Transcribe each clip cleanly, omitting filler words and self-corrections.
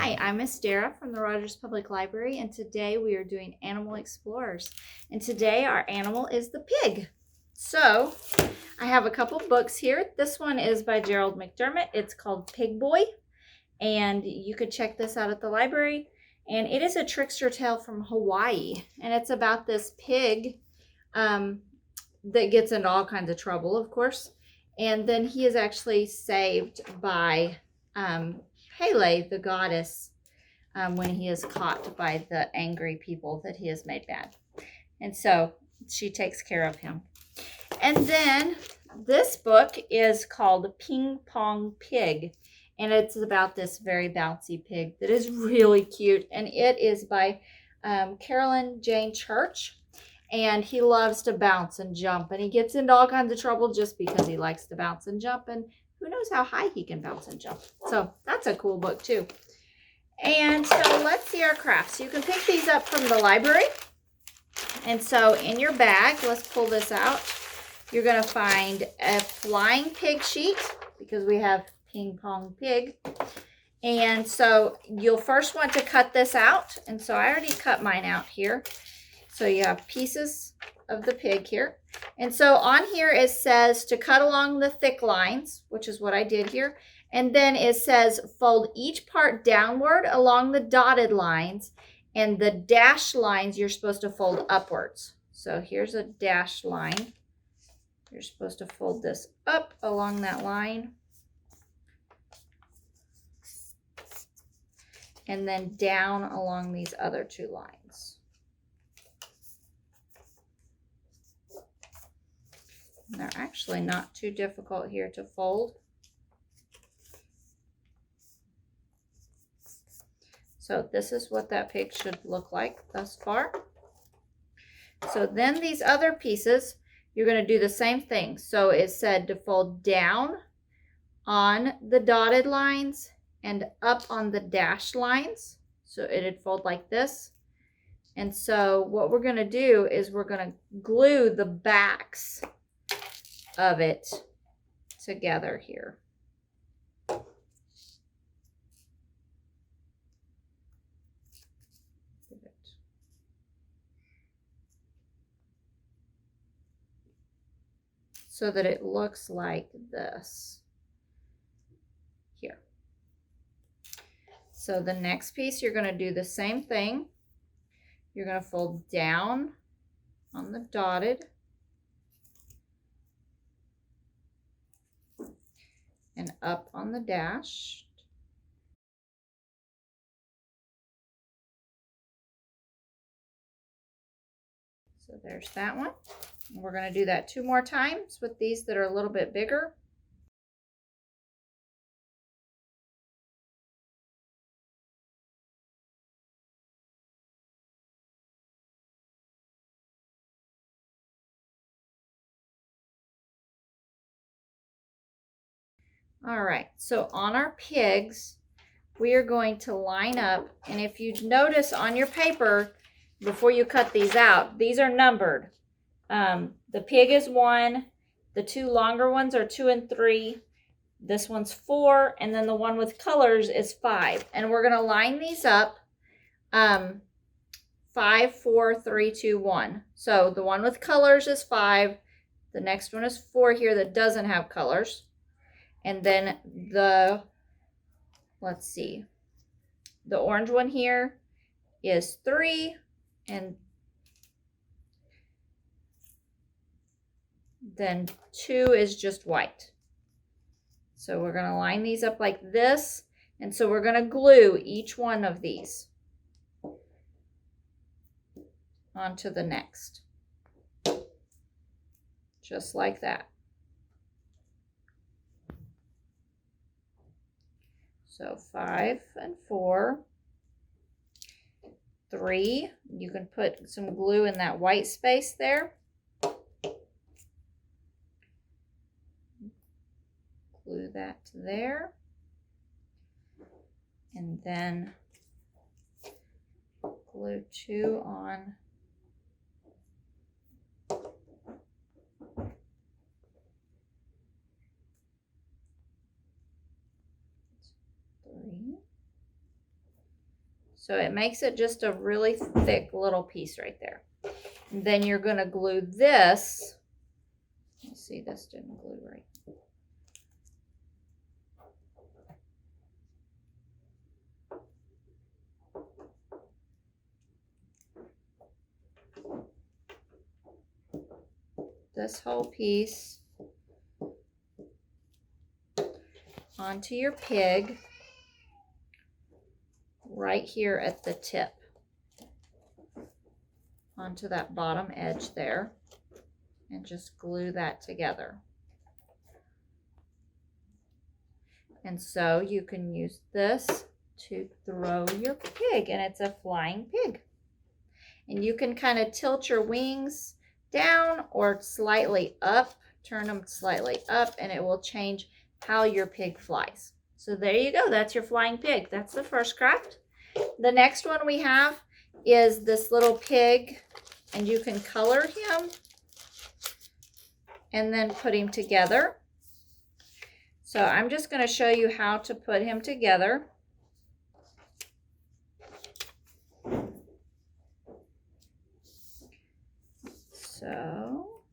Hi, I'm Miss Dara from the Rogers Public Library, and today we are doing Animal Explorers. And today our animal is the pig. So I have a couple books here. This one is by Gerald McDermott. It's called Pig Boy, and you could check this out at the library. And it is a trickster tale from Hawaii, and it's about this pig that gets into all kinds of trouble, of course. And then he is actually saved by Pele, the goddess, when he is caught by the angry people that he has made mad. And so she takes care of him. And then this book is called Ping Pong Pig. And it's about this very bouncy pig that is really cute. And it is by Carolyn Jane Church. And he loves to bounce and jump. And he gets into all kinds of trouble just because he likes to bounce and jump. And who knows how high he can bounce and jump. So that's a cool book too. And so let's see our crafts. You can pick these up from the library. And so in your bag, let's pull this out. You're going to find a flying pig sheet because we have Ping Pong Pig. And so you'll first want to cut this out. And so I already cut mine out here. So you have pieces of the pig here. And so on here it says to cut along the thick lines, which is what I did here. And then it says fold each part downward along the dotted lines, and the dashed lines you're supposed to fold upwards. So here's a dashed line. You're supposed to fold this up along that line. And then down along these other two lines. And they're actually not too difficult here to fold. So this is what that pig should look like thus far. So then these other pieces, you're going to do the same thing. So it said to fold down on the dotted lines and up on the dashed lines. So it'd fold like this. And so what we're going to do is we're going to glue the backs of it together here. So that it looks like this here. So the next piece, you're going to do the same thing. You're going to fold down on the dotted and up on the dashed. So there's that one. And we're going to do that 2 more times with these that are a little bit bigger. All right, so on our pigs, we are going to line up, and if you notice on your paper, before you cut these out, these are numbered. The pig is 1, the 2 longer ones are 2 and 3, this one's 4, and then the one with colors is 5. And we're going to line these up 5, 4, 3, 2, 1. So the one with colors is 5, the next one is 4 here that doesn't have colors. And then let's see, the orange one here is 3, and then 2 is just white. So we're going to line these up like this, and so we're going to glue each one of these onto the next, just like that. So 5 and 4, 3, you can put some glue in that white space there. Glue that to there. And then glue 2 on. 3. So it makes it just a really thick little piece right there. And then you're going to glue this. Let's see, this didn't glue right. This whole piece onto your pig right here at the tip, onto that bottom edge there, and just glue that together. And so you can use this to throw your pig, and it's a flying pig. And you can kind of tilt your wings down or slightly up, turn them slightly up, and it will change how your pig flies. So there you go, that's your flying pig. That's the first craft. The next one we have is this little pig, and you can color him and then put him together. So I'm just going to show you how to put him together. So,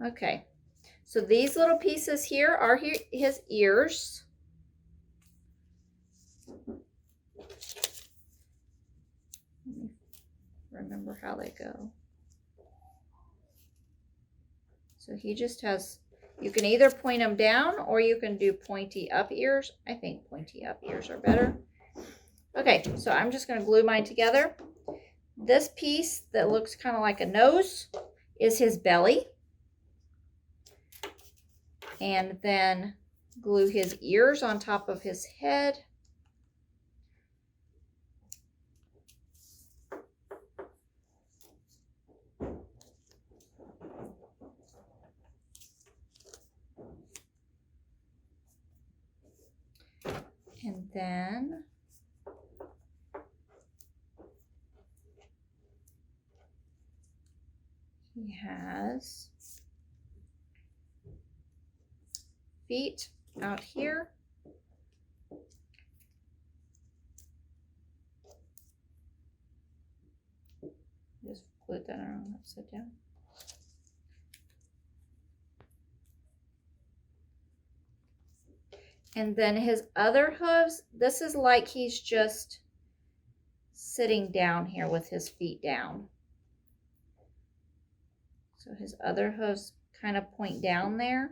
okay. So these little pieces here are his ears. Let me remember how they go. So he just has, you can either point them down or you can do pointy up ears. I think pointy up ears are better. Okay, so I'm just going to glue mine together. This piece that looks kind of like a nose is his belly. And then glue his ears on top of his head. And then he has feet out here. Just glued that around upside down. And then his other hooves, this is like he's just sitting down here with his feet down. So his other hooves kind of point down there.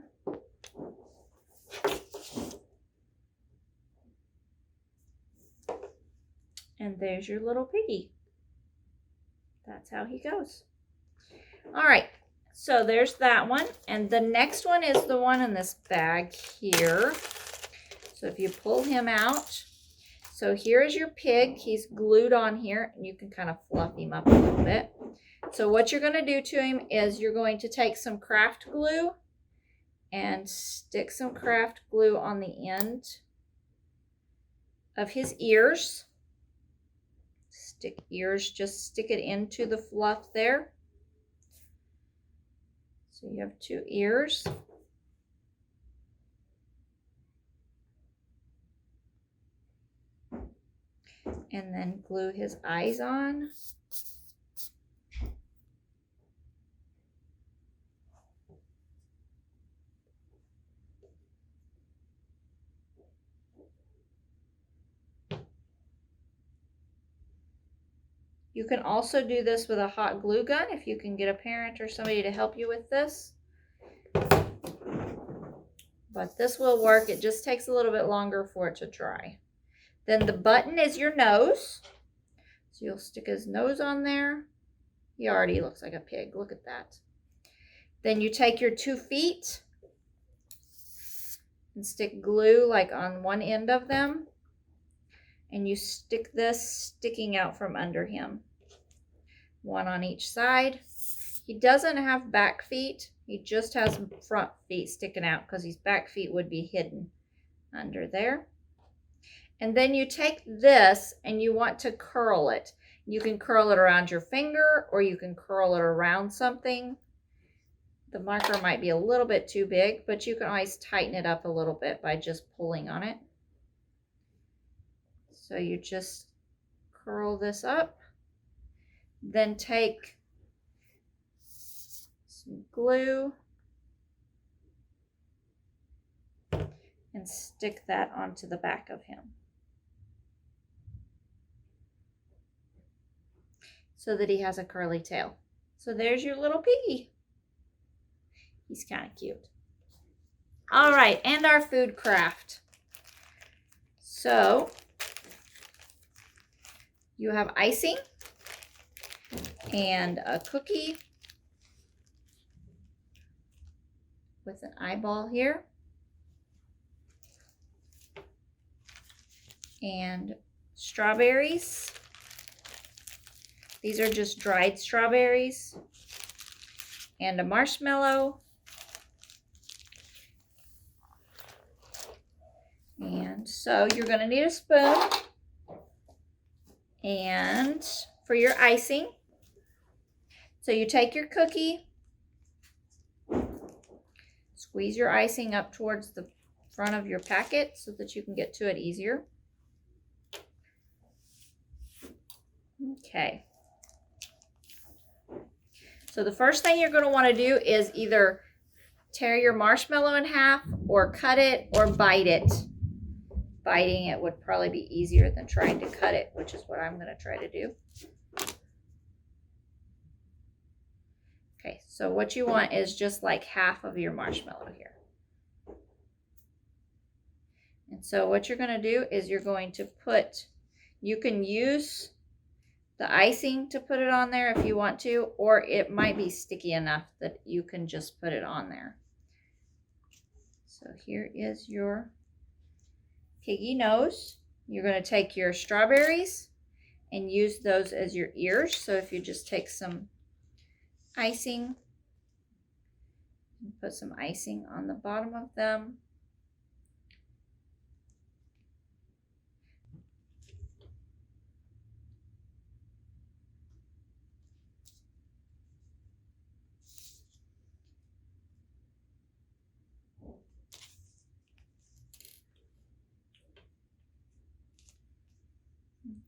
And there's your little piggy. That's how he goes. All right, so there's that one. And the next one is the one in this bag here. So if you pull him out, so here is your pig. He's glued on here, and you can kind of fluff him up a little bit. So what you're going to do to him is you're going to take some craft glue and stick some craft glue on the end of his ears. Just stick it into the fluff there. So you have 2 ears. And then glue his eyes on. You can also do this with a hot glue gun if you can get a parent or somebody to help you with this. But this will work. It just takes a little bit longer for it to dry. Then the button is your nose. So you'll stick his nose on there. He already looks like a pig. Look at that. Then you take your 2 feet and stick glue like on one end of them. And you stick this sticking out from under him. 1 on each side. He doesn't have back feet. He just has front feet sticking out because his back feet would be hidden under there. And then you take this and you want to curl it. You can curl it around your finger or you can curl it around something. The marker might be a little bit too big, but you can always tighten it up a little bit by just pulling on it. So you just curl this up, then take some glue and stick that onto the back of him so that he has a curly tail. So there's your little piggy. He's kind of cute. All right, and our food craft. So you have icing and a cookie with an eyeball here, and strawberries. These are just dried strawberries, and a marshmallow, and so you're going to need a spoon. And for your icing, so you take your cookie, squeeze your icing up towards the front of your packet so that you can get to it easier. Okay. So the first thing you're going to want to do is either tear your marshmallow in half or cut it or bite it. Biting it would probably be easier than trying to cut it, which is what I'm going to try to do. Okay, so what you want is just like half of your marshmallow here. And so what you're going to do is you're going to put, you can use the icing to put it on there if you want to, or it might be sticky enough that you can just put it on there. So here is your piggy nose. You're going to take your strawberries and use those as your ears. So if you just take some icing and put some icing on the bottom of them.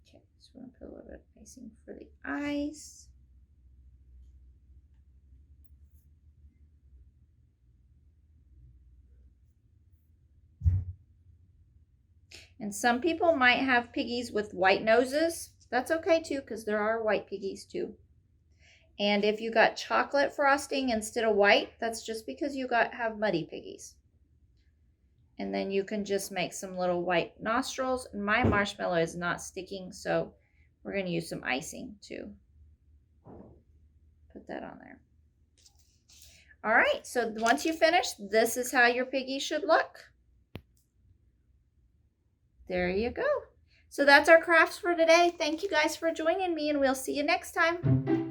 Okay, so we're going to put a little bit of icing for the eyes. And some people might have piggies with white noses. That's okay too, because there are white piggies too. And if you got chocolate frosting instead of white, that's just because you have muddy piggies. And then you can just make some little white nostrils. And my marshmallow is not sticking, so we're going to use some icing to put that on there. All right, so once you finish, this is how your piggy should look. There you go. So that's our crafts for today. Thank you guys for joining me, and we'll see you next time.